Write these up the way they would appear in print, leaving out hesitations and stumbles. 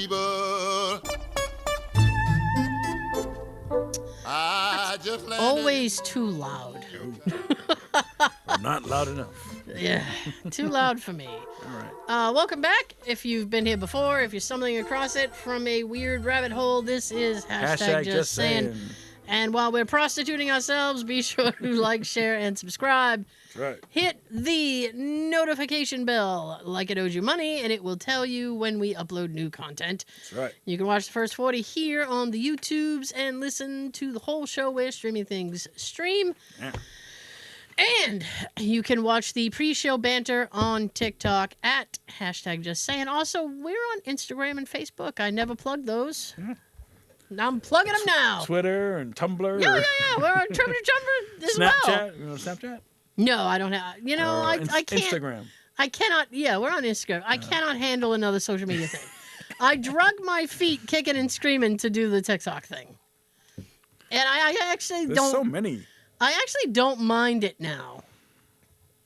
people. Always too loud. Not loud enough. Yeah, too loud for me. All right. Welcome back. If you've been here before, if you're stumbling across it from a weird rabbit hole, this is hashtag just saying. And while we're prostituting ourselves, be sure to like, share, and subscribe. That's right. Hit the notification bell like it owes you money, and it will tell you when we upload new content. That's right. You can watch the first 40 here on the YouTubes and listen to the whole show where streaming things stream. Yeah. And you can watch the pre-show banter on TikTok at hashtag just saying. Also, we're on Instagram and Facebook. I never plugged those. Yeah. Now I'm plugging them now. Twitter and Tumblr. Yeah. We're on Twitter as well. Snapchat. You know Snapchat? No, I don't have. You know, I can't. Instagram. I cannot. Yeah, we're on Instagram. I cannot handle another social media thing. I drug my feet kicking and screaming to do the TikTok thing, and I actually There's don't. so many. I actually don't mind it now.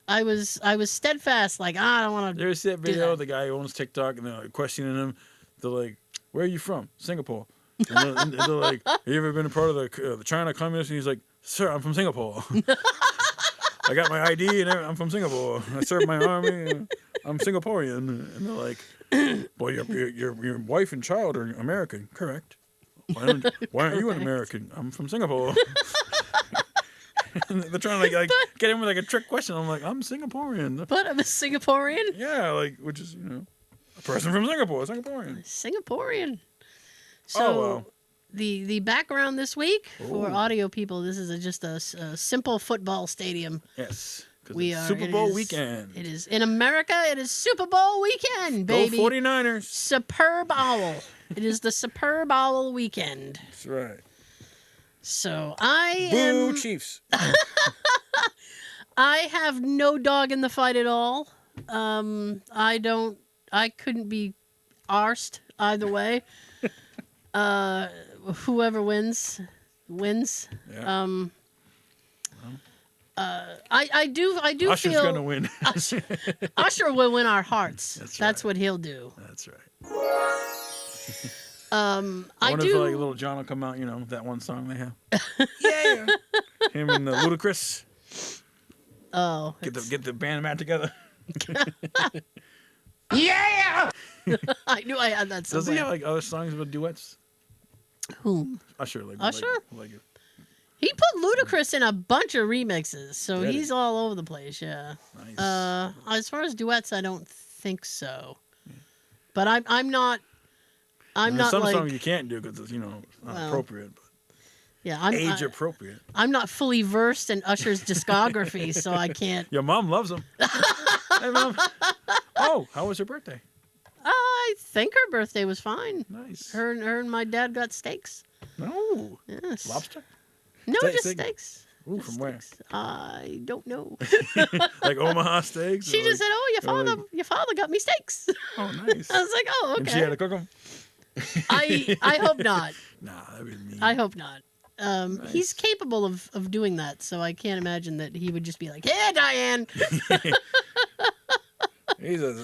I was steadfast, like I don't want to. There's that video of the guy who owns TikTok, and they're like questioning him. They're like, "Where are you from?" Singapore. And they're like, "Have you ever been a part of the China Communist?" And he's like, "Sir, I'm from Singapore. I got my ID and I'm from Singapore. I served my army. And I'm Singaporean." And they're like, "Boy, your wife and child are American, correct? Why aren't you an American? I'm from Singapore." And they're trying to like get him with like a trick question. I'm like, "I'm Singaporean." But I'm a Singaporean. Yeah, like which is a person from Singapore, Singaporean. Singaporean. So well. the background this week for audio people, this is just a simple football stadium. Yes, We it's are Super Bowl weekend. It is in America. It is Super Bowl weekend, baby. Go 49ers. SuperBowl. It is the SuperBowl weekend. That's right. So Boo Chiefs. I have no dog in the fight at all. I couldn't be arsed either way. Whoever wins. Yeah. I do Usher's feel gonna win. Usher will win our hearts. That's right. what he'll do. That's right. I wonder do. if like Little John will come out. That one song they have. Yeah. Him and Ludacris. Oh. Get the band back together. Yeah. I knew I had that somewhere. Does he have like other songs with duets? Whom? Usher. Usher? Like He put Ludacris in a bunch of remixes, so Did he? he's all over the place. Yeah. Nice. As far as duets, I don't think so. But I'm not. I'm not some like. songs you can't do because it's not appropriate. But yeah, age appropriate. I'm not fully versed in Usher's discography, so I can't. Your mom loves him. Hey, Mom. Oh, how was her birthday? I think her birthday was fine. Nice. Her and my dad got steaks. No. Yes. Lobster? No, Steak- just steak? steaks. Ooh, Just from where? steaks. I don't know. Like Omaha steaks? She or just like- said, "Oh, your father got me steaks." Oh, nice. I was like, "Oh, okay." And she had to cook them? I hope not. Nah, that'd be mean. I hope not. Nice. He's capable of doing that, so I can't imagine that he would just be like, "Hey, Diane, He's a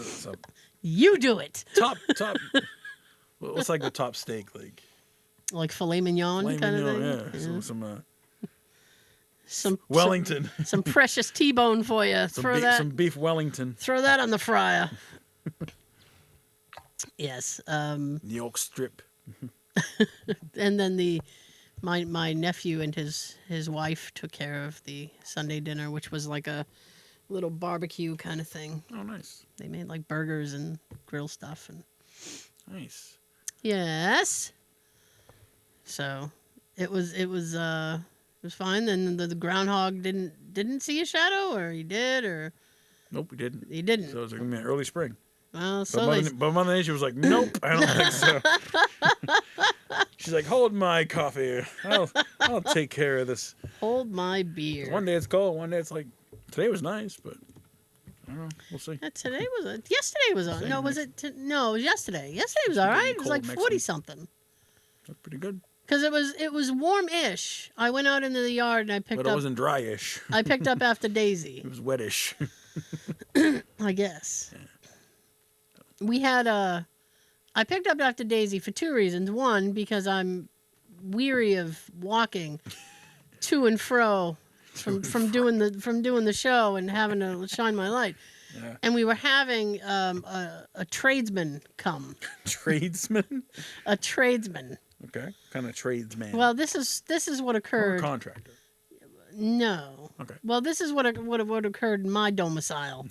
you do it." top. What's like the top steak? Like filet mignon Filet kind mignon, of thing. yeah. Yeah. Some Wellington. Some precious T-bone for you. Some beef Wellington. Throw that on the fryer. Yes. New York strip. And then my nephew and his wife took care of the Sunday dinner, which was like a little barbecue kind of thing. Oh, nice. They made like burgers and grill stuff and Nice. yes. So it was fine. Then the groundhog didn't see a shadow, or he did, or Nope, we didn't. he didn't. So it was like early spring. Well, so But Mother Nature was like, nope, I don't think so. She's like, hold my coffee. I'll take care of this. hold my beer. One day it's cold, one day it's like, today was nice, but I don't know. We'll see. Yesterday was on. No, was it? No, it was yesterday. Yesterday was all right. It was like 40 something. That's pretty good. Because it was warm-ish. I went out into the yard and I picked But up. it wasn't dry-ish. I picked up after Daisy. It was wettish. I guess. We had I picked up after Daisy for 2 reasons. One, because I'm weary of walking to and fro from doing the show and having to shine my light. Yeah. And we were having a tradesman come. Tradesman? A tradesman. Okay. Kind of tradesman. Well, this is what occurred. Or a contractor. No. Okay. Well, this is what occurred in my domicile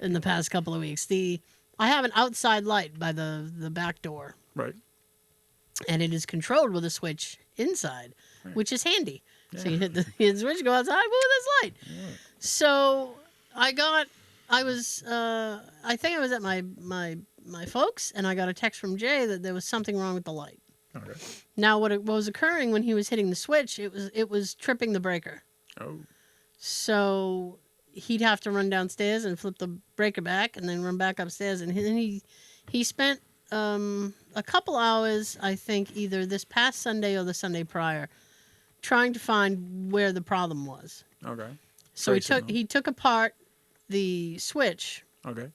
in the past couple of weeks. I have an outside light by the back door. Right. And it is controlled with a switch inside, right. which is handy. Yeah. So you hit the switch, go outside, woo, this light. Yeah. So I think I was at my folks, and I got a text from Jay that there was something wrong with the light. Okay. Now, what was occurring when he was hitting the switch, it was tripping the breaker. Oh. So he'd have to run downstairs and flip the breaker back, and then run back upstairs. And then he spent a couple hours, I think, either this past Sunday or the Sunday prior, trying to find where the problem was. Okay. So he took apart the switch. Okay.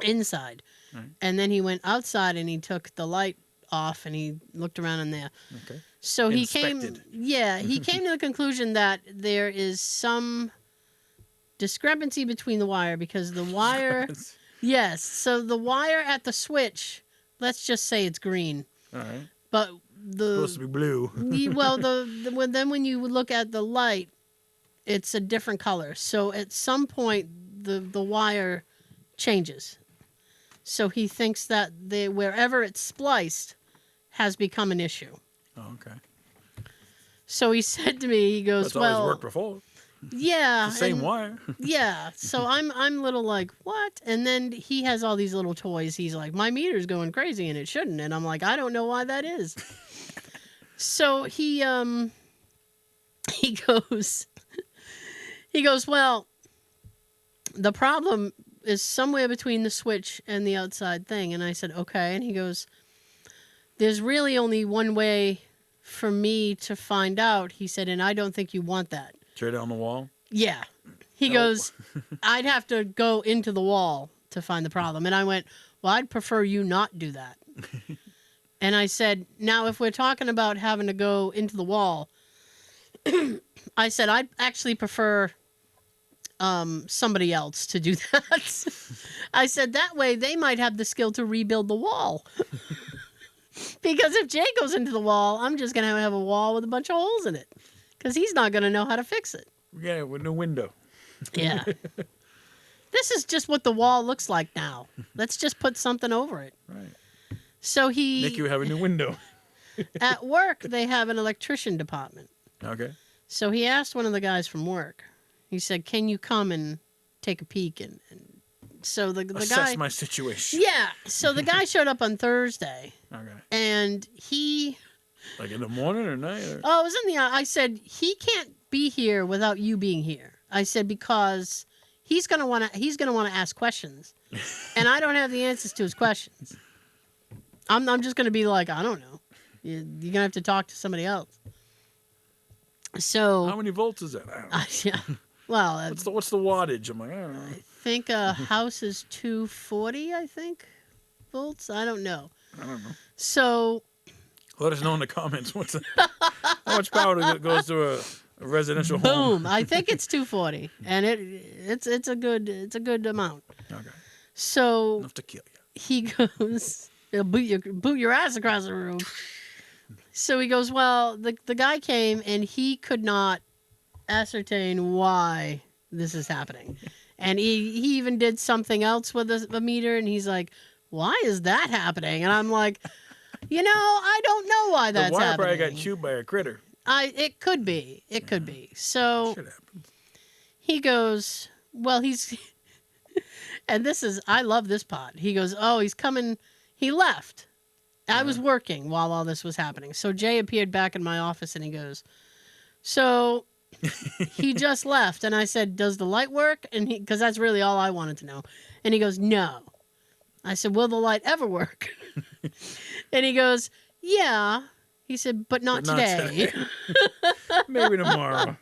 Inside. Right. And then he went outside and he took the light off and he looked around in there. Okay. So he came to the conclusion that there is some discrepancy between the wire, because the wire yes, so the wire at the switch, let's just say it's green. All right. But it's supposed to be blue. Then when you look at the light, it's a different color. So at some point the wire changes. So he thinks that wherever it's spliced has become an issue. Oh, okay. So he said to me, he goes, That's always worked before. Yeah. It's the same wire. Yeah. So I'm little like, what? And then he has all these little toys. He's like, my meter's going crazy and it shouldn't. And I'm like, I don't know why that is. So he goes, well, the problem is somewhere between the switch and the outside thing. And I said, okay. And he goes, there's really only one way for me to find out. He said, and I don't think you want that. Straight on the wall? Yeah. He goes, I'd have to go into the wall to find the problem. And I went, well, I'd prefer you not do that. And I said, now, if we're talking about having to go into the wall, I said, I'd actually prefer somebody else to do that. I said, that way they might have the skill to rebuild the wall. Because if Jay goes into the wall, I'm just going to have a wall with a bunch of holes in it. Because he's not going to know how to fix it. Yeah, with no window. Yeah. This is just what the wall looks like now. Let's just put something over it. Right. So Make you have a new window. At work, they have an electrician department. Okay. So he asked one of the guys from work. He said, can you come and take a peek? And so the guy... Assess my situation. Yeah. So the guy showed up on Thursday. Okay. And he... Like in the morning or night? Or? Oh, it was in the... I said, he can't be here without you being here. I said, because he's going to want to ask questions. And I don't have the answers to his questions. I'm just going to be like, I don't know. You're going to have to talk to somebody else. So... How many volts is that? I don't know. Yeah. Well... What's the wattage? I'm like, I don't know. I think a house is 240, I think, volts. I don't know. I don't know. So... Let us know in the comments how much power goes to a residential home. Boom! I think it's 240, and it's a good amount. Okay. So Enough to kill you. He goes, he'll boot your ass across the room. So he goes, well, the guy came and he could not ascertain why this is happening, and he even did something else with the meter, and he's like, why is that happening? And I'm like. You know, I don't know why that's happening. The wire probably got chewed by a critter. It could be. It could be. So he goes, well, he's, and this is, I love this part. He goes, oh, he's coming. He left. I was working while all this was happening. So Jay appeared back in my office and he goes, so he just left. And I said, does the light work? And because that's really all I wanted to know. And he goes, no. I said, will the light ever work? And he goes, yeah. He said, but not today. Maybe tomorrow.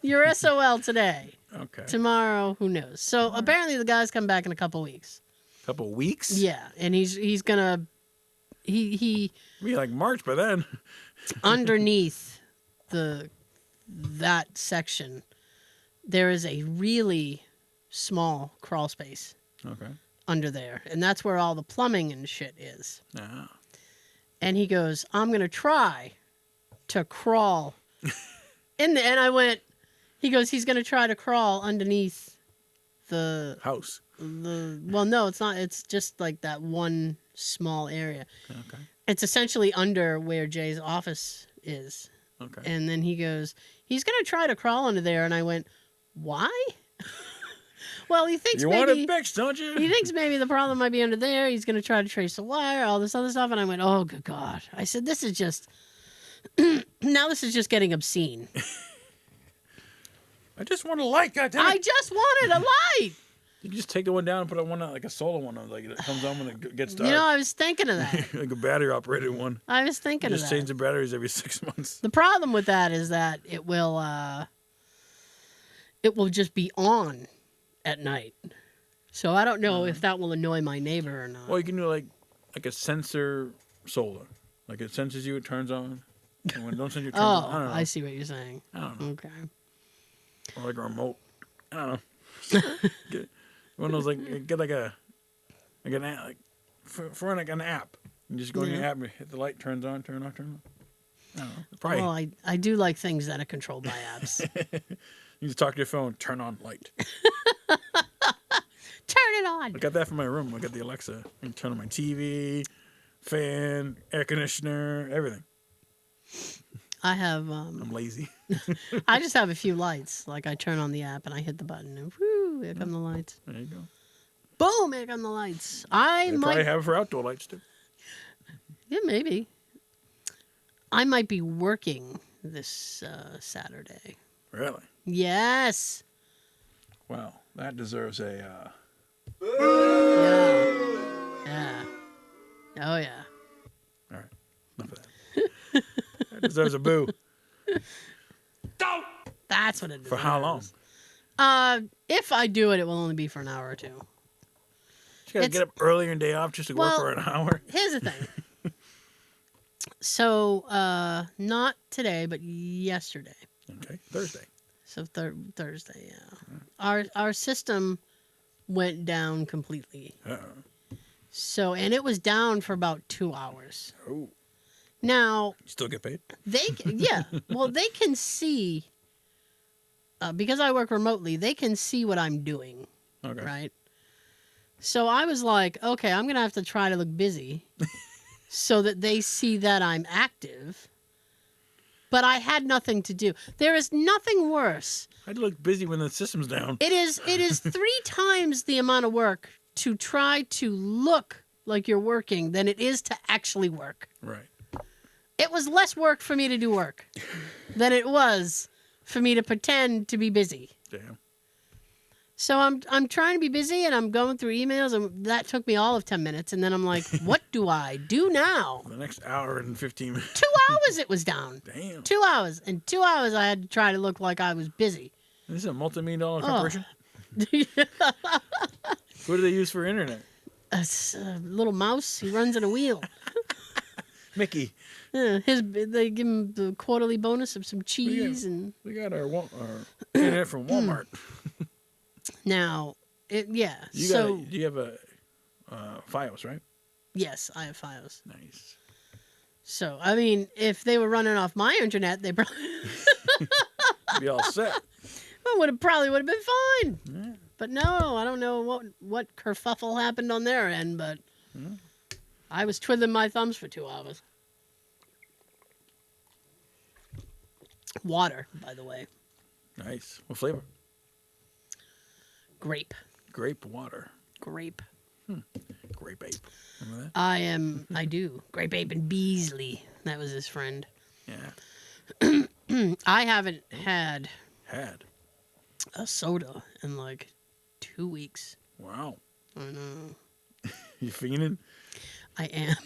You're SOL today. Okay. Tomorrow, who knows? So apparently the guy's come back in a couple weeks. Couple weeks? Yeah, and he's gonna he Be like March by then. underneath that section, there is a really small crawl space. Okay. Under there, and that's where all the plumbing and shit is. Ah. And he goes, I'm going to try to crawl in the, and I went, he goes, he's going to try to crawl underneath the house. Well, no, it's not. It's just like that one small area. Okay. It's essentially under where Jay's office is. Okay. And then he goes, he's going to try to crawl under there. And I went, why? Well, he thinks you maybe... want it fixed, don't you? He thinks maybe the problem might be under there. He's going to try to trace the wire, all this other stuff. And I went, oh, good God. I said, this is just... now this is just getting obscene. I just want a light, goddammit. I just wanted a light. You just take the one down and put one out, like a solar one, like it comes on when it gets dark. You know, I was thinking of that. Like a battery-operated one. I was thinking You of that. just change the batteries every 6 months. The problem with that is that it will just be on at night. So I don't know if that will annoy my neighbor or not. Well, you can do like a sensor solar. Like it senses you, it turns on. And when it don't send you, it turns on. I don't know. I see what you're saying. I don't know. Okay. Or like a remote. I don't know. Get one of those get like an app, like for like an app. You just go in your app and hit the light, turns on, turn off, turn on. I don't know. Probably. Well, I do like things that are controlled by apps. You just talk to your phone, turn on light. Turn it on. I got that from my room. I got the Alexa. I can turn on my TV, fan, air conditioner, everything. I have. I'm lazy. I just have a few lights. Like I turn on the app and I hit the button and whoo, here come the lights. There you go. Boom, here come the lights. They probably have it for outdoor lights too. Yeah, maybe. I might be working this Saturday. Really? Yes. Wow, that deserves a. Yeah. Oh yeah. All right, enough of that. That deserves a boo. That's what it deserves. For how long? If I do it, it will only be for an hour or two. You gotta get up earlier and day off just to work for an hour. Here's the thing. So, not today, but yesterday. Okay, Thursday. So Thursday, yeah. Our system went down completely. Uh-oh. So, and it was down for about 2 hours. Oh. Now, You still get paid? Well, they can see, because I work remotely, they can see what I'm doing. Okay. Right? So I was like, okay, I'm going to have to try to look busy so that they see that I'm active. But I had nothing to do. There is nothing worse. I'd look busy when the system's down. It is 3 times the amount of work to try to look like you're working than it is to actually work. Right. It was less work for me to do work than it was for me to pretend to be busy. Damn. So I'm trying to be busy and I'm going through emails and that took me all of 10 minutes and then I'm like, what do I do now? The next hour and 15 minutes. 2 hours it was down. Damn. 2 hours. In 2 hours I had to try to look like I was busy. This is a multi-million-dollar corporation? What do they use for internet? A little mouse. He runs in a wheel. Mickey. Yeah, they give him the quarterly bonus of some cheese and. We got our internet from Walmart. Now, do you have a FiOS, right? Yes, I have FiOS. Nice. So I mean, if they were running off my internet, they probably be all set. Well, probably would have been fine. Yeah. But no, I don't know what kerfuffle happened on their end, but I was twiddling my thumbs for 2 hours. Water, by the way. Nice. What flavor? Grape. Grape water. Grape. Grape ape. Remember that? I do. Grape ape and Beasley. That was his friend. Yeah. I haven't had a soda in like 2 weeks. Wow. I know. You fiending? I am.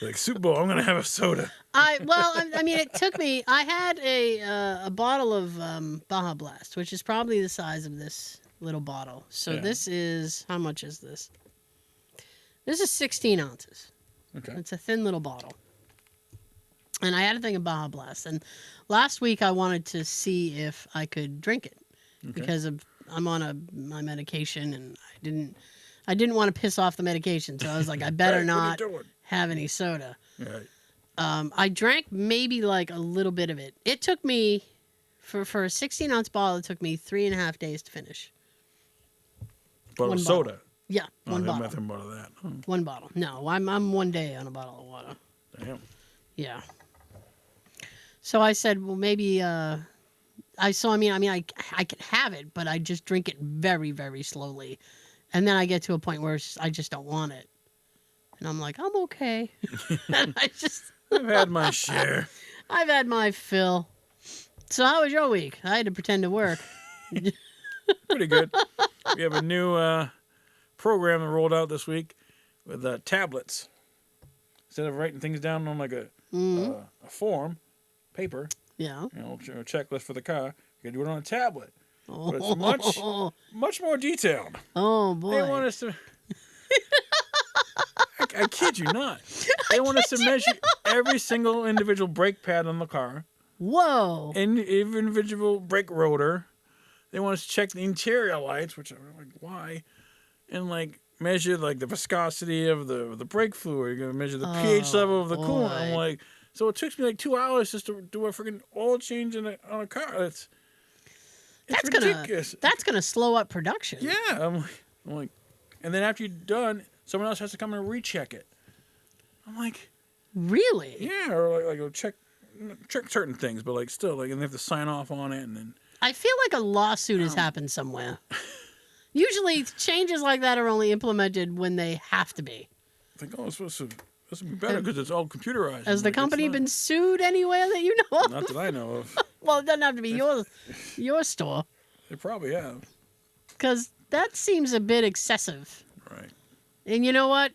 Like SuperBowl, I'm gonna have a soda. I mean, it took me. I had a bottle of Baja Blast, which is probably the size of this little bottle. So this is, how much is this? This is 16 ounces. Okay. It's a thin little bottle. And I had a thing of Baja Blast. And last week I wanted to see if I could drink it because I'm on my medication and I didn't want to piss off the medication. So I was like, I better not have any soda. Right. I drank maybe like a little bit of it. It took me, for a 16-ounce bottle, it took me 3.5 days to finish. Bottle of soda? Yeah, one bottle. Nothing more of that. One bottle. No, I'm 1 day on a bottle of water. Damn. Yeah. So I said, well, maybe, I could have it, but I just drink it very, very slowly. And then I get to a point where I just don't want it. And I'm like, I'm okay. And I've had my share. I've had my fill. So how was your week? I had to pretend to work. Pretty good. We have a new program that rolled out this week with tablets. Instead of writing things down on like a form, paper, yeah, a checklist for the car, you can do it on a tablet. But it's much more detailed. Oh, boy. They want us to... I kid you not. They want us to measure every single individual brake pad on the car. Whoa. And individual brake rotor. They want us to check the interior lights, which I'm like, why? And like measure like the viscosity of the brake fluid. You're gonna measure the pH level of the coolant. I'm like, so it took me like 2 hours just to do a freaking oil change on a car. It's ridiculous. That's gonna slow up production. Yeah, I'm like, and then after you're done, someone else has to come and recheck it. I'm like, really? Yeah, or like check certain things, but like still, like, and they have to sign off on it, and then. I feel like a lawsuit has happened somewhere. Usually, changes like that are only implemented when they have to be. I think, it's supposed to be better because it's all computerized. Has the company been sued anywhere that you know of? Not that I know of. Well, it doesn't have to be your store. They probably have. Because that seems a bit excessive. Right. And you know what?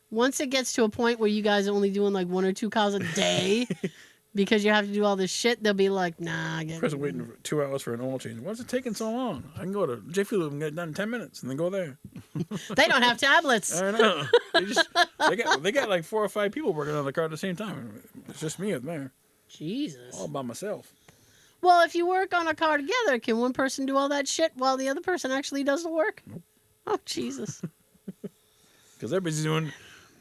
Once it gets to a point where you guys are only doing like 1 or 2 cars a day because you have to do all this shit, they'll be like, nah. Person waiting for 2 hours for an oil change. Why's it taking so long? I can go to Jiffy Lube and get it done in 10 minutes and then go there. They don't have tablets. I know. They got like 4 or 5 people working on the car at the same time. It's just me up there. Jesus. All by myself. Well, if you work on a car together, can one person do all that shit while the other person actually does the work? Nope. Oh, Jesus. Because they're busy doing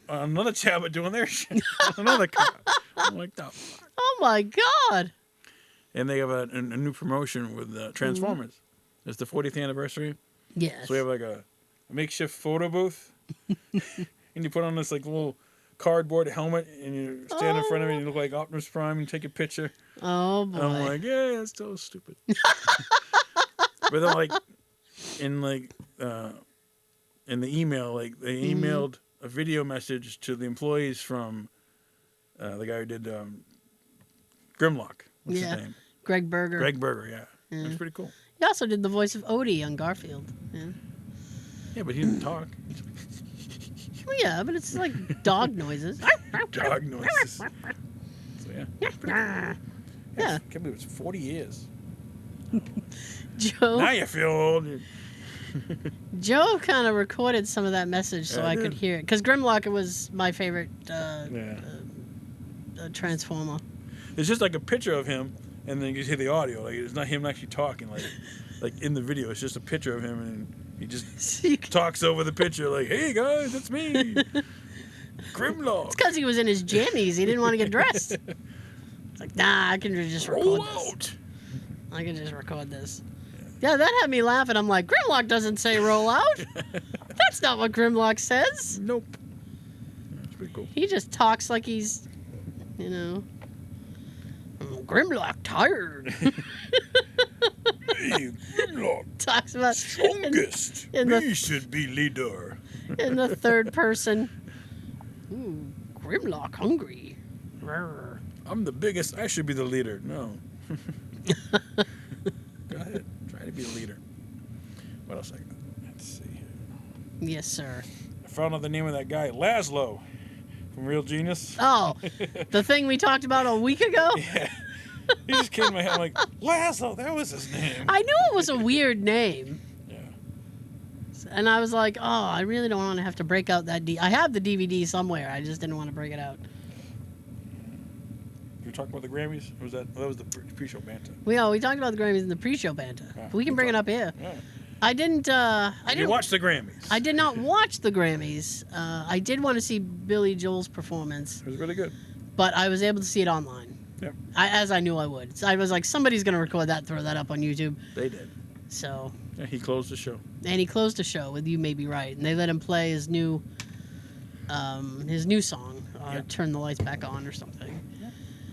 another tablet doing their shit on another car. I'm like, no. Oh, my God. And they have a new promotion with Transformers. It's the 40th anniversary. Yes. So we have like a makeshift photo booth. And you put on this like little cardboard helmet and you stand in front of it and you look like Optimus Prime and take a picture. Oh, boy. And I'm like, yeah, that's so stupid. But then like in the email, like they emailed a video message to the employees from the guy who did Grimlock. What's his name? Greg Berger. Greg Berger, yeah. That's pretty cool. He also did the voice of Odie on Garfield. Yeah, but he didn't talk. Well, yeah, but it's like dog noises. Dog noises. So yeah. Yeah. I can't believe it's 40 years. Joe. Now you feel old. Joe kind of recorded some of that message so I could hear it. Because Grimlock was my favorite Transformer. It's just like a picture of him, and then you hear the audio. Like it's not him actually talking. Like in the video, it's just a picture of him, and he just talks over the picture. Like, "Hey guys, it's me, Grimlock." It's because he was in his jammies. He didn't want to get dressed. It's like, nah, I can just record this. I can just record this. Yeah, that had me laughing. I'm like, Grimlock doesn't say roll out. That's not what Grimlock says. Nope. It's pretty cool. He just talks like he's, Grimlock tired. Hey, Grimlock. Talks about strongest. He should be leader. In the third person. Ooh, Grimlock hungry. Rawr. I'm the biggest. I should be the leader. No. Go ahead. Try to be the leader. What else I got? Let's see here. Yes, sir. I found out the name of that guy, Laszlo, from Real Genius. Oh, the thing we talked about a week ago? Yeah. He just came in my head. I'm like, Laszlo, that was his name. I knew it was a weird name. Yeah. And I was like, oh, I really don't want to have to break out that I have the DVD somewhere. I just didn't want to break it out. You were talking about the Grammys? Or was that was the pre-show banter? We talked about the Grammys in the pre-show banter. Yeah, We can bring it up here. Yeah. I didn't watch the Grammys. I did not watch the Grammys. I did want to see Billy Joel's performance. It was really good. But I was able to see it online. Yep. As I knew I would. So I was like, somebody's going to record that, throw that up on YouTube. They did. So. Yeah, he closed the show. And he closed the show with "You May Be Right," and they let him play his new song, "Turn the Lights Back On" or something.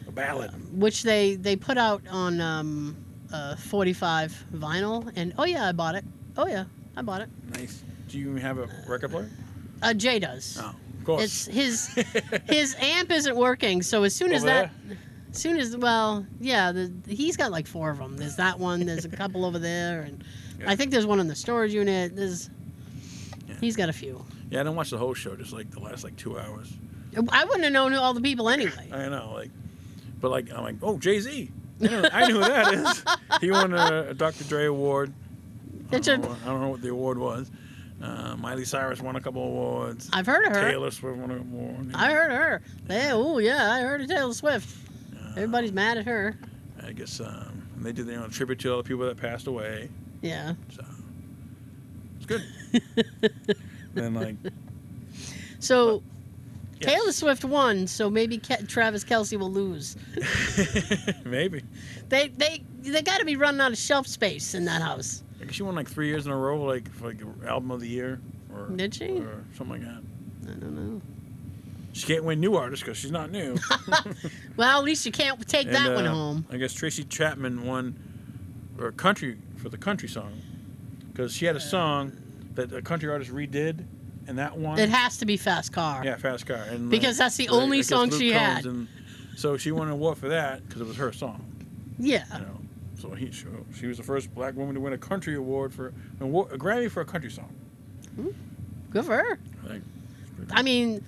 A ballad. Which they put out on 45 vinyl, and I bought it. I bought it. Nice. Do you have a record player? Jay does. Oh, of course. It's his amp isn't working, so as soon as he's got like 4 of them. There's that one. There's a couple over there, and I think there's one in the storage unit. He's got a few. Yeah, I didn't watch the whole show. Just like the last 2 hours. I wouldn't have known all the people anyway. I know, but I'm like, oh, Jay-Z. I knew who that is. He won a Dr. Dre award. I don't know what the award was. Miley Cyrus won a couple awards. I've heard of her. Taylor Swift won an award. I heard of her. I heard of Taylor Swift. Everybody's mad at her. I guess they did tribute to all the people that passed away. Yeah. So it's good. Then So yes. Taylor Swift won, so maybe Travis Kelce will lose. Maybe. They got to be running out of shelf space in that house. I guess she won 3 years in a row, for album of the year, or did she? Or something like that. I don't know. She can't win new artists because she's not new. Well, at least you can't take that one home. I guess Tracy Chapman won for the country song because she had a song that a country artist redid, and that one. It has to be Fast Car. Yeah, Fast Car, and because that's the only song she had. And so she won an award for that because it was her song. Yeah. So she was the first black woman to win a country award a Grammy for a country song. Good for her. I mean,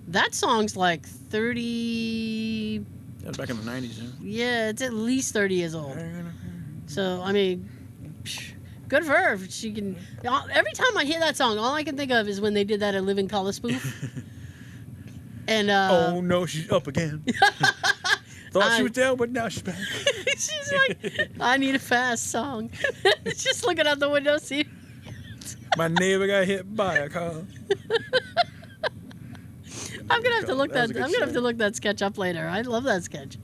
that song's 30. That was back in the 90s. Yeah, it's at least 30 years old. So I mean, good for her. She can. Every time I hear that song, all I can think of is when they did that at Living Color spoof. And oh no, she's up again. Thought she was down, but now she's back. She's like, I need a fast song. Just looking out the window, see. My neighbor got hit by a car. I'm gonna have to look that. I'm gonna have to look that sketch up later. I love that sketch.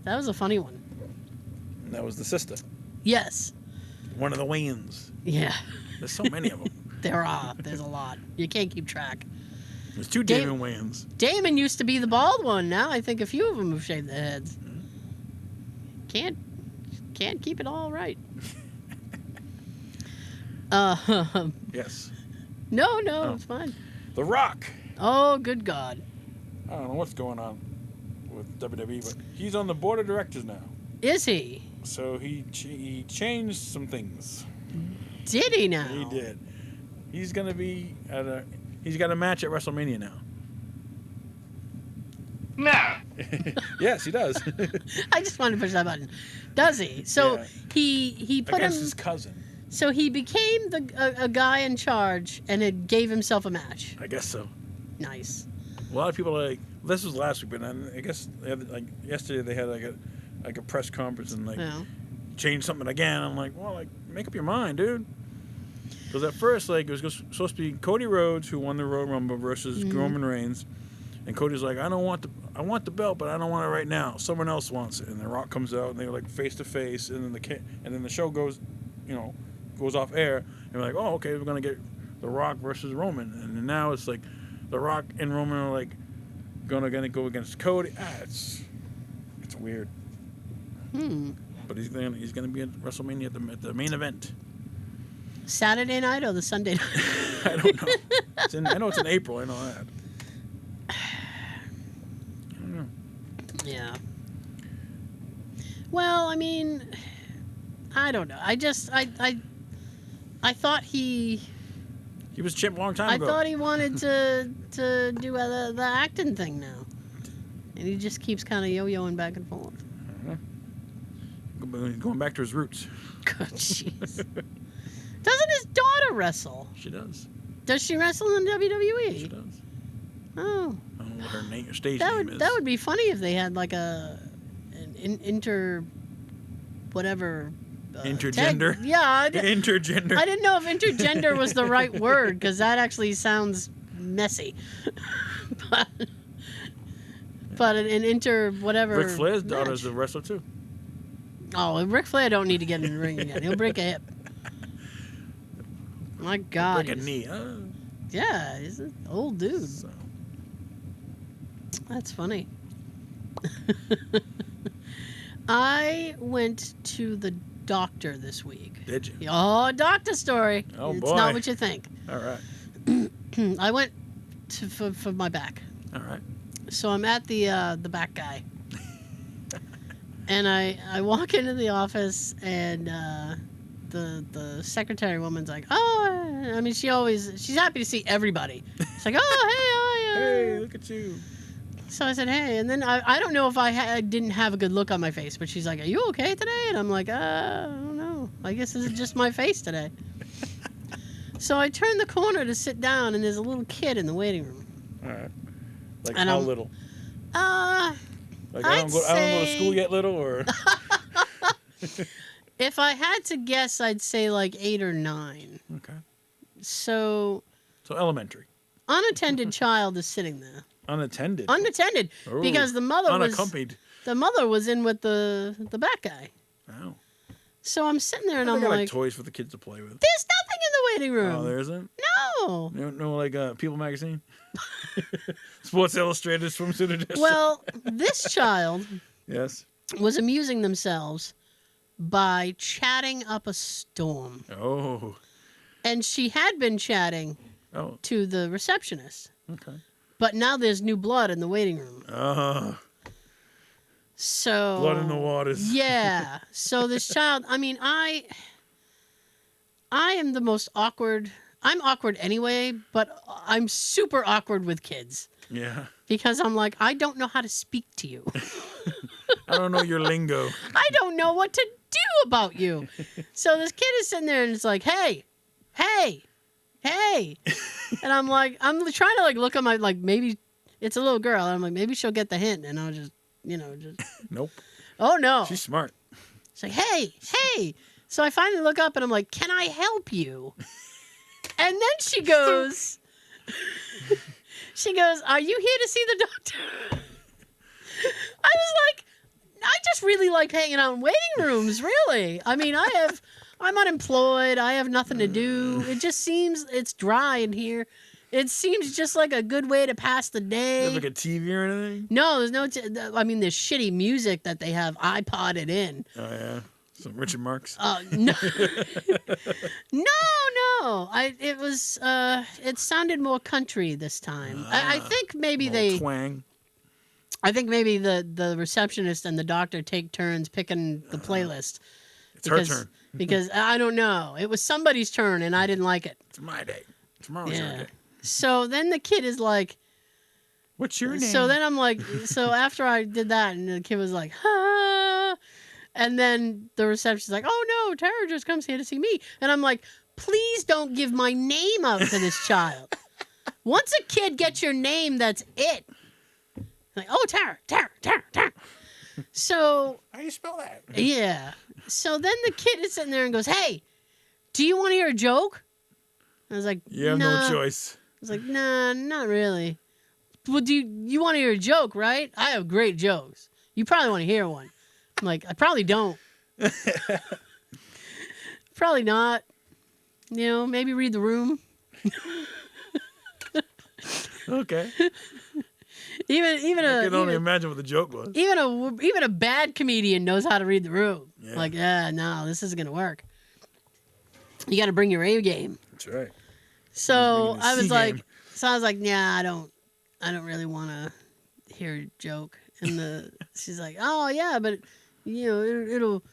That was a funny one. And that was the sister. Yes. One of the Wayans. Yeah. There's so many of them. There are. There's a lot. You can't keep track. There's 2 Damon Wayans. Damon used to be the bald one. Now I think a few of them have shaved their heads. Can't keep it all right. Yes. No, it's fine. The Rock. Oh, good God. I don't know what's going on with WWE, but he's on the board of directors now. Is he? So he changed some things. Did he now? He did. He's gonna be he's got a match at WrestleMania now. No. Yes, he does. I just wanted to push that button. Does he? So Yeah. he put Against him. his cousin. So he became a guy in charge and it gave himself a match. I guess so. Nice. A lot of people are this was last week, but I guess they had, yesterday they had a press conference and changed something again. I'm like, well, make up your mind, dude. Because at first, it was supposed to be Cody Rhodes who won the Royal Rumble versus Roman Reigns, and Cody's like, I want the belt, but I don't want it right now. Someone else wants it. And The Rock comes out, and they're face to face, and then the show goes off air, and we're like, oh, okay, we're gonna get The Rock versus Roman, and now it's The Rock and Roman are gonna go against Cody. It's weird. But he's gonna be at WrestleMania at the main event. Saturday night or the Sunday night? I don't know. I know it's in April. I know that. I don't know. Yeah. Well, I mean, I don't know. I thought he was champ a long time ago. I thought he wanted to do the acting thing now, and he just keeps kind of yo-yoing back and forth. Going back to his roots. God, jeez. Doesn't his daughter to wrestle. She does. Does she wrestle in WWE? She does. Oh. I don't know what her stage name is. That would be funny if they had like an whatever. Intergender? Yeah. Intergender. I didn't know if intergender was the right word because that actually sounds messy. but an inter whatever. Ric Flair's daughter's a wrestler too. Oh, Ric Flair don't need to get in the ring again. He'll break a hip. My God. Break a knee. Yeah, he's an old dude. So. That's funny. I went to the doctor this week. Did you? Oh, doctor story. Oh, it's boy. not what you think. All right. I went for my back. All right. So I'm at the back guy. And I walk into the office and the secretary woman's like, oh, I mean, she's happy to see everybody. She's like, oh, hey, how are you? Hey, look at you. So I said, hey, and then I don't know if I didn't have a good look on my face, but she's like, are you okay today? And I'm like, I don't know. I guess this is just my face today. So I turned the corner to sit down, and there's a little kid in the waiting room. All right. Like and how little? Like I don't go to school yet, little, or? If I had to guess, I'd say like 8 or 9. Okay. So elementary. Unattended child is sitting there. Unattended. Unattended, Ooh. because the mother unaccompanied. The mother was in with the back guy. Oh. So I'm sitting there and I'm got, like, toys for the kids to play with. There's nothing in the waiting room. Oh, there isn't? No. No, like People Magazine? Sports Illustrated swimsuit edition? Well, this child yes. was amusing themselves by chatting up a storm. Oh. And she had been chatting to the receptionist. Okay. But now there's new blood in the waiting room. So blood in the waters. Yeah. So this child, I mean, I am the most awkward. I'm awkward anyway, but I'm super awkward with kids. Yeah. Because I'm like, I don't know how to speak to you. I don't know your lingo. I don't know what to do about you. So this kid is sitting there and it's like, hey. And I'm like, I'm trying to like look at my, like, maybe it's a little girl. And I'm like, maybe she'll get the hint. And I'll just, just. Nope. Oh, no. She's smart. She's like, hey. So I finally look up and I'm like, can I help you? And then she goes, are you here to see the doctor? I was like, I just really like hanging out in waiting rooms, really. I mean, I'm unemployed. I have nothing to do. It just seems it's dry in here. It seems just like a good way to pass the day. Like a TV or anything? No, there's no. I mean, there's shitty music that they have iPodded in. Oh yeah, some Richard Marx. No, no. It sounded more country this time. I think maybe they twang. I think maybe the receptionist and the doctor take turns picking the playlist. It's her turn. Because I don't know. It was somebody's turn and I didn't like it. It's my day. Tomorrow's your day. So then the kid is like, what's your name? So then I'm like, so after I did that and the kid was like, ah, and then the receptionist's like, oh no, Tara just comes here to see me. And I'm like, please don't give my name out to this child. Once a kid gets your name, that's it. Like, oh, Tara. So. How do you spell that? Yeah. So then the kid is sitting there and goes, hey, do you want to hear a joke? I was like, you have no choice. I was like, nah, not really. Well, do you want to hear a joke, right? I have great jokes. You probably want to hear one. I'm like, I probably don't. Probably not. Maybe read the room. Okay. Even I can only imagine what the joke was. Even a bad comedian knows how to read the room. Yeah. Like, no, this isn't gonna work. You got to bring your A game. That's right. So I was like, yeah, I don't really want to hear a joke. And she's like, oh yeah, but it'll.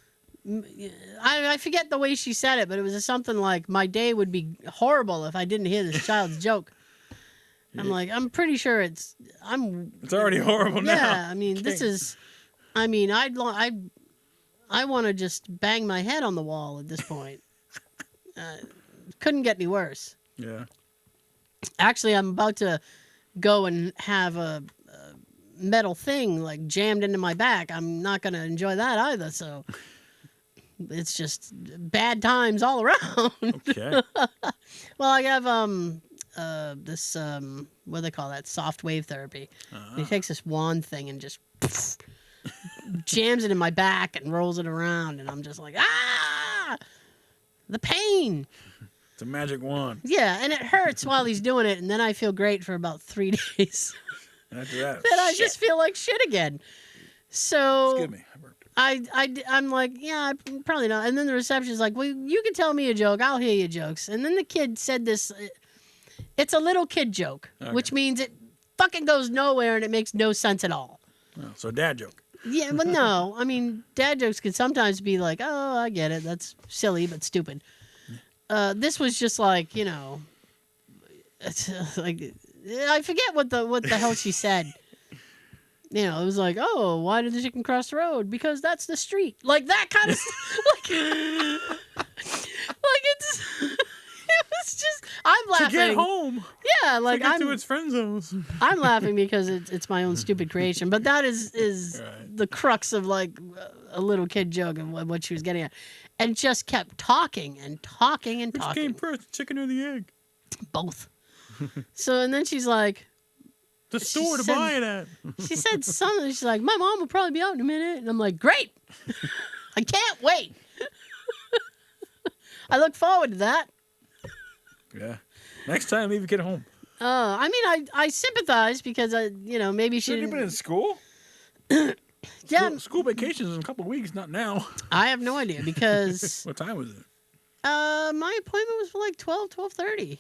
I forget the way she said it, but it was something like, my day would be horrible if I didn't hear this child's joke. I'm like, I'm pretty sure it's already horrible now. Yeah, I mean, I want to just bang my head on the wall at this point. couldn't get any worse. Yeah. Actually, I'm about to go and have a metal thing like jammed into my back. I'm not going to enjoy that either. So it's just bad times all around. Okay. Well, I have this what do they call that? Soft wave therapy. He takes this wand thing and just jams it in my back and rolls it around, and I'm just like, the pain. It's a magic wand. Yeah, and it hurts while he's doing it, and then I feel great for about 3 days. After that, Then I just feel like shit again. So excuse me. I'm like, yeah, probably not. And then the reception's like, well, you can tell me a joke. I'll hear your jokes. And then the kid said this. It's a little kid joke, which means it fucking goes nowhere and it makes no sense at all. Oh, so dad joke. Yeah, but no. I mean, dad jokes can sometimes be like, oh, I get it. That's silly but stupid. This was just like, you know, it's like I forget what the hell she said. You know, it was like, oh, why did the chicken cross the road? Because that's the street. Like that kind of like it's it was just I'm laughing. To get home. Yeah, like I'm to its friend zones. I'm laughing because it's my own stupid creation, but that is right. the crux of like a little kid joke and what she was getting at, and just kept talking and talking and Which talking. came first, the chicken or the egg? Both. So and then she's like, the store to buy it at. She said something. She's like, my mom will probably be out in a minute, and I'm like, great. I can't wait. I look forward to that. Yeah. Next time, leave your kid home. I mean, I sympathize because maybe she. Should you been in school? Yeah. School vacations in a couple of weeks, not now. I have no idea because. What time was it? My appointment was for like 12:30.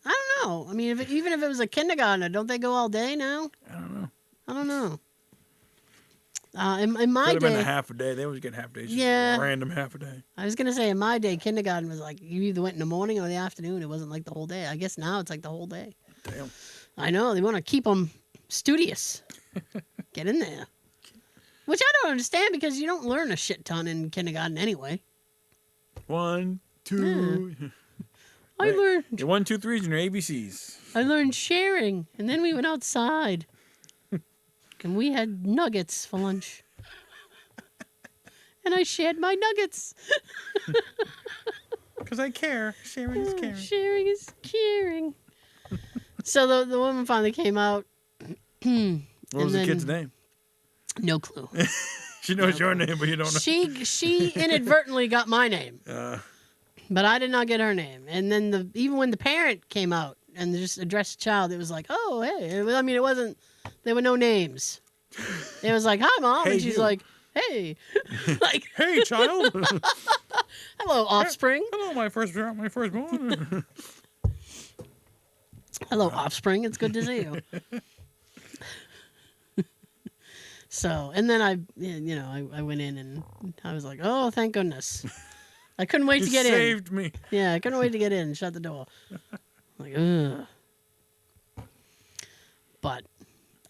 I don't know. I mean, even if it was a kindergartner, don't they go all day now? I don't know. know. In my Could have day, been a half a day. They always get half days. Yeah. Random half a day. I was gonna say in my day, kindergarten was like you either went in the morning or the afternoon. It wasn't like the whole day. I guess now it's like the whole day. Damn. I know they want to keep them studious. Get in there. Which I don't understand because you don't learn a shit ton in kindergarten anyway. 1, 2. Yeah. I learned. Your 1, 2, 3s and your ABCs. I learned sharing, and then we went outside, and we had nuggets for lunch. And I shared my nuggets. Because I care. Sharing is caring. Sharing is caring. So the woman finally came out. What was the kid's name? No clue. She knows your name, but you don't know. She inadvertently got my name. But I did not get her name. And then even when the parent came out and just addressed the child, it was like, oh, hey. I mean, it wasn't, there were no names. It was like, hi, Mom. Hey, and she's like, hey. Like, hey, child. Hello, offspring. Hello, my firstborn. Hello, offspring. It's good to see you. So, and then I went in and I was like, oh, thank goodness. I couldn't wait to get in. You saved me. Yeah, I couldn't wait to get in and shut the door. Like, ugh. But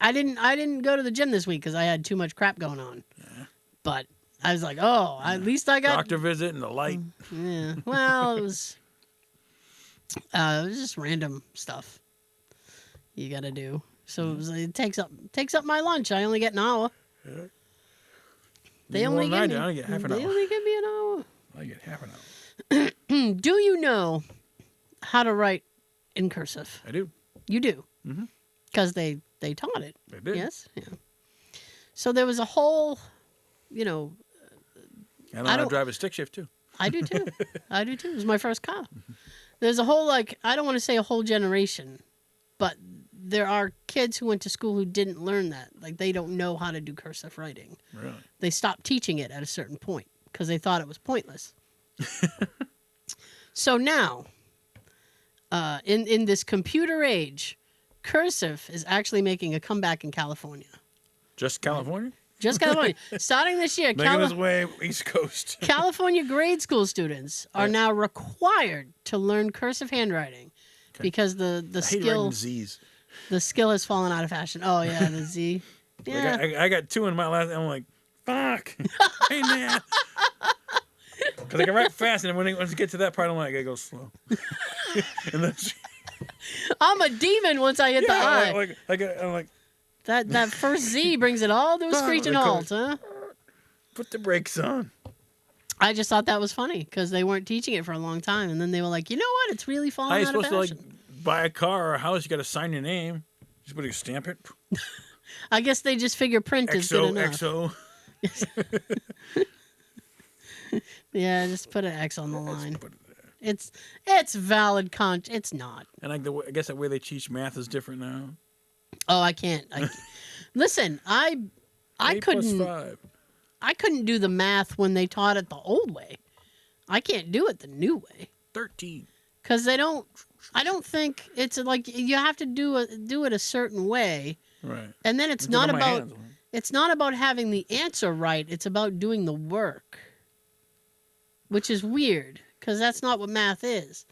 I didn't go to the gym this week because I had too much crap going on. Yeah. But I was like, oh, at least I got doctor visit and the light. Yeah. Well, it was just random stuff you got to do. So it takes up my lunch. I only get an hour. Yeah. They only give me half an hour. They only give me an hour. I get half an hour. Do you know how to write in cursive? I do. You do? Mm-hmm. Because they taught it. They did. Yes? Yeah. So there was a whole, I know how to drive a stick shift, too. I do, too. I do, too. It was my first car. There's a whole, I don't want to say a whole generation, but there are kids who went to school who didn't learn that. Like, they don't know how to do cursive writing. Really? They stopped teaching it at a certain point because they thought it was pointless. So now, in this computer age, cursive is actually making a comeback in California. Just California? Just California. Starting this year, making his way East Coast. California grade school students are now required to learn cursive handwriting because the skill Z's. The skill has fallen out of fashion. Oh yeah, the Z. Yeah. I got 2 in my last. I'm like, fuck. Hey man. Because I can write fast, and once you get to that part, I'm like, I gotta go slow. And then I'm a demon once I hit the I. I'm like, that first Z brings it all to a screeching halt, huh? Put the brakes on. I just thought that was funny because they weren't teaching it for a long time, and then they were like, you know what? It's really falling out of fashion. How are you supposed to buy a car or a house? You got to sign your name. Just put a stamp it. I guess they just figure print is good enough. XO. Yeah, just put an X on the line. It's valid It's not. And I guess that way they teach math is different now. Oh, I can't. Listen, I couldn't. 5. I couldn't do the math when they taught it the old way. I can't do it the new way. 13. Because I don't think it's like you have to do it a certain way. Right. And then it's not about having the answer right. It's about doing the work. Which is weird because that's not what math is.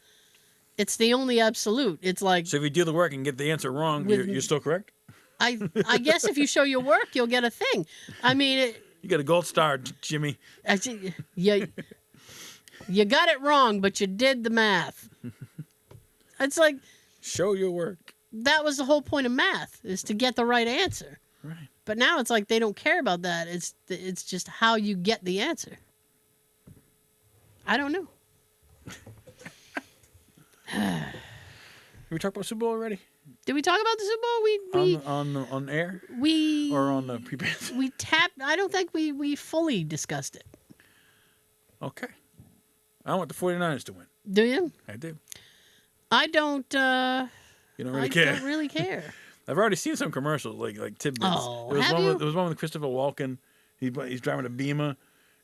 It's the only absolute. It's like, so if you do the work and get the answer wrong, you're still correct? I guess if you show your work, you'll get a thing. I mean, you got a gold star, Jimmy. You got it wrong, but you did the math. It's like, show your work. That was the whole point of math, is to get the right answer. Right. But now it's like they don't care about that. It's just how you get the answer. I don't know. Did we talk about Super Bowl already? Did we talk about the Super Bowl? On air? Or on the pre-pass? We tapped. I don't think we fully discussed it. Okay. I want the 49ers to win. Do you? I do. I don't. You don't really care. I don't really care. I've already seen some commercials like tidbits. Oh, there was one with Christopher Walken. He's driving a Beamer.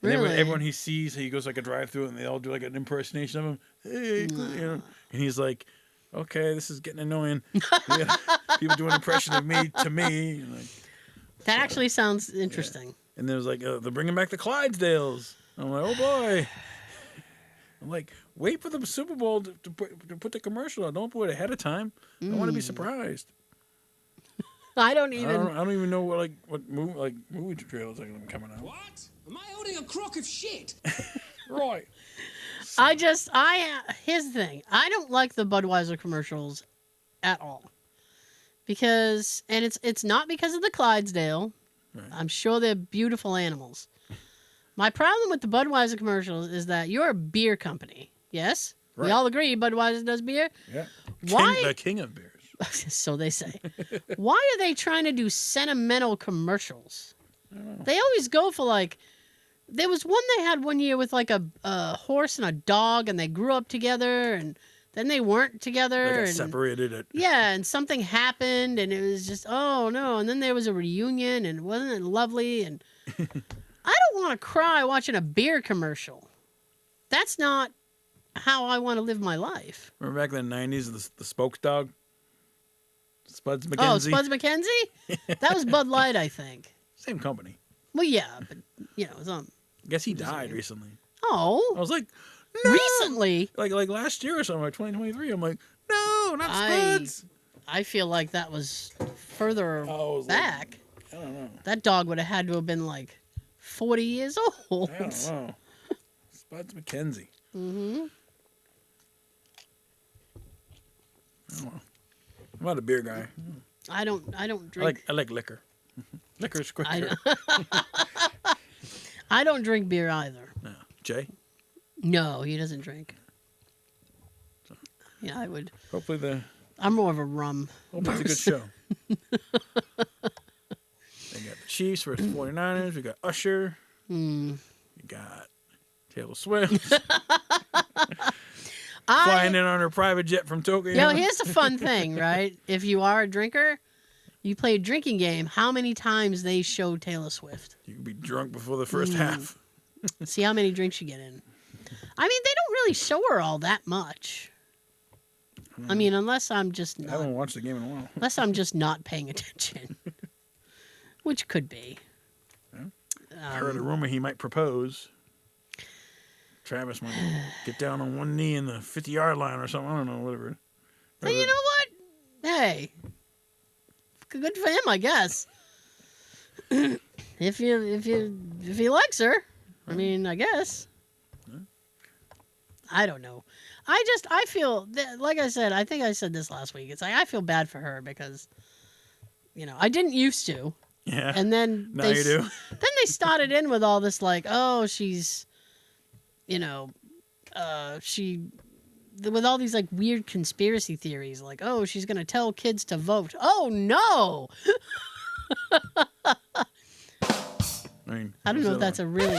And really? then everyone he sees, he goes like a drive-through, and they all do like an impersonation of him. Hey, and he's like, "Okay, this is getting annoying." People do an impression of me to me. And that actually sounds interesting. Yeah. And there's like, they're bringing back the Clydesdales. I'm like, oh boy. I'm like, wait for the Super Bowl to put the commercial on. Don't put it ahead of time. I want to be surprised. I don't even know what movie trailers are coming out. What? Am I holding a crock of shit? Right. Here's the thing. I don't like the Budweiser commercials at all. Because, and it's not because of the Clydesdale. Right. I'm sure they're beautiful animals. My problem with the Budweiser commercials is that you're a beer company. Yes? Right. We all agree Budweiser does beer? Yeah. The king of beers. So they say. Why are they trying to do sentimental commercials? I don't know. They always go for there was one they had one year with a horse and a dog, and they grew up together, and then they weren't together. They got separated. Yeah, and something happened, and it was just, oh no. And then there was a reunion, and wasn't it lovely? And I don't want to cry watching a beer commercial. That's not how I want to live my life. Remember back in the 90s, the Spokes dog? Spuds McKenzie. Oh, Spuds McKenzie? That was Bud Light, I think. Same company. Well, yeah, but, it's on. I guess he died recently. Oh. I was like, no. Recently? Like last year or something, like 2023. I'm like, no, not Spuds. I feel like that was further back. I don't know. That dog would have had to have been 40 years old. I don't know. Spuds McKenzie. Mm-hmm. I don't know. I'm not a beer guy. I don't drink. I like liquor. Liquor's quicker. I don't drink beer either. No. Jay? No, he doesn't drink. So, yeah, I would. Hopefully I'm more of a rum. Hopefully it's a good show. They got the Chiefs versus 49ers. We got Usher. We got Taylor Swift. Flying in on her private jet from Tokyo. Here's a fun thing, right? If you are a drinker, you play a drinking game, how many times they show Taylor Swift? You can be drunk before the first half. See how many drinks you get in. I mean, they don't really show her all that much. I mean, unless I'm just not. I haven't watched the game in a while. Unless I'm just not paying attention. Which could be. Yeah. I heard a rumor he might propose. Travis might get down on one knee in the 50-yard line or something. I don't know, whatever. Hey, you know what? Hey, good for him, I guess. if he likes her, I mean, I guess. I don't know. I feel like I said. I think I said this last week. It's like I feel bad for her because, I didn't used to. Yeah. And then now you do. Then they started in with all this like, oh, she's, with all these like weird conspiracy theories, like, oh, she's gonna tell kids to vote. Oh no! I don't know if that's a really.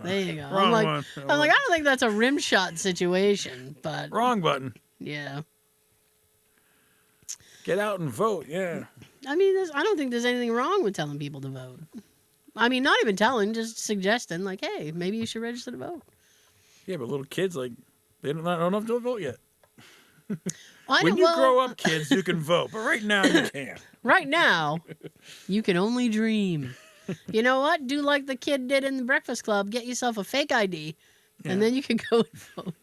There you go. Wrong one. I'm like, I don't think that's a rim shot situation, but wrong button. Yeah. Get out and vote. Yeah. I mean, I don't think there's anything wrong with telling people to vote. I mean, not even telling, just suggesting, like, hey, maybe you should register to vote. Yeah, but little kids, like, they don't know if they'll vote yet. When you grow up, kids, you can vote, but right now you can't. Right now, you can only dream. You know what? Do like the kid did in the Breakfast Club. Get yourself a fake ID, and then you can go and vote.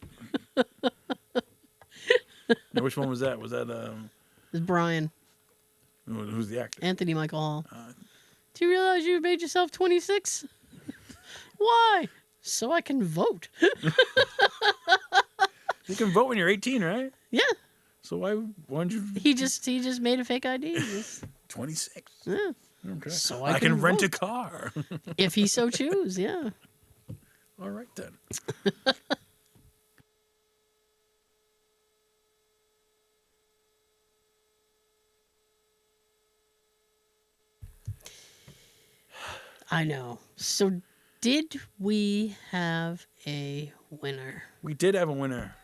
Now, which one was that? Was that It's Brian. Who's the actor? Anthony Michael Hall. Do you realize you made yourself 26? Why? So I can vote. You can vote when you're 18, right? Yeah. So why don't you? He just made a fake ID. 26. Yeah. Okay. So I can rent vote. a car. If he so choose, yeah. All right then. I know. So did we have a winner? We did have a winner.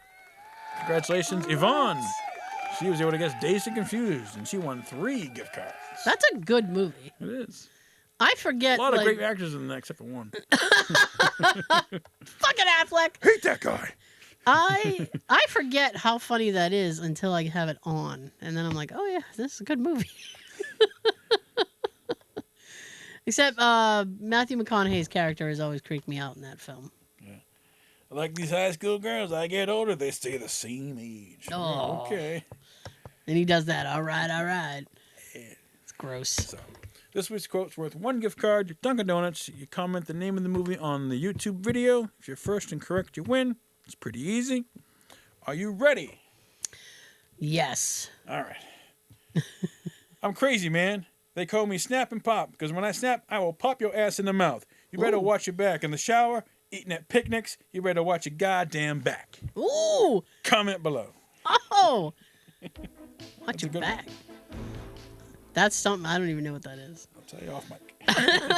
Congratulations, Yvonne. She was able to guess Dazed and Confused, and she won 3 gift cards. That's a good movie. It is. I forget. A lot of great actors in that, except for one. Fucking Affleck. Hate that guy. I forget how funny that is until I have it on, and then I'm like, oh yeah, this is a good movie. Except Matthew McConaughey's character has always creeped me out in that film. Yeah. Like these high school girls, I get older, they stay the same age. Oh. Okay. And he does that. All right. Yeah. It's gross. So, this week's quote's worth 1 gift card. Your Dunkin' Donuts. You comment the name of the movie on the YouTube video. If you're first and correct, you win. It's pretty easy. Are you ready? Yes. All right. I'm crazy, man. They call me Snap and Pop because when I snap, I will pop your ass in the mouth. You better watch your back in the shower, eating at picnics. You better watch your goddamn back. Ooh. Comment below. Oh. Watch your one. back. That's something I don't even know what that is. I'll tell you off mic.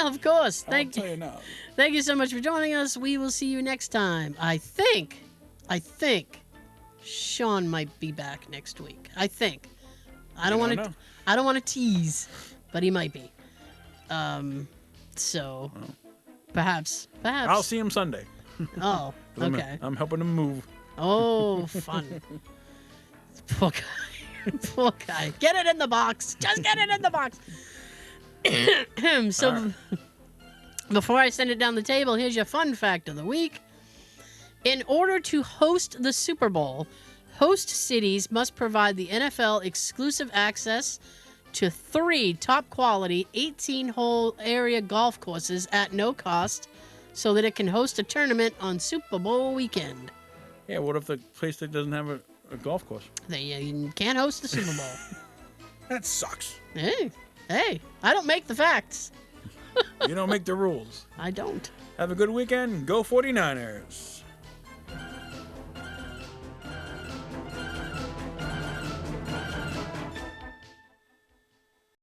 Of course. I'll tell you now. Thank you so much for joining us. We will see you next time. I think Sean might be back next week. I think. I don't want to tease, but he might be. Perhaps. I'll see him Sunday. Oh, okay. I'm helping him move. Oh, fun. Poor guy. Poor guy. Get it in the box. Just get it in the box. So, right. Before I send it down the table, here's your fun fact of the week. In order to host the Super Bowl, host cities must provide the NFL exclusive access to 3 top-quality 18-hole area golf courses at no cost so that it can host a tournament on Super Bowl weekend. Yeah, what if the place that doesn't have a golf course? You can't host the Super Bowl. That sucks. Hey, I don't make the facts. You don't make the rules. I don't. Have a good weekend. Go 49ers.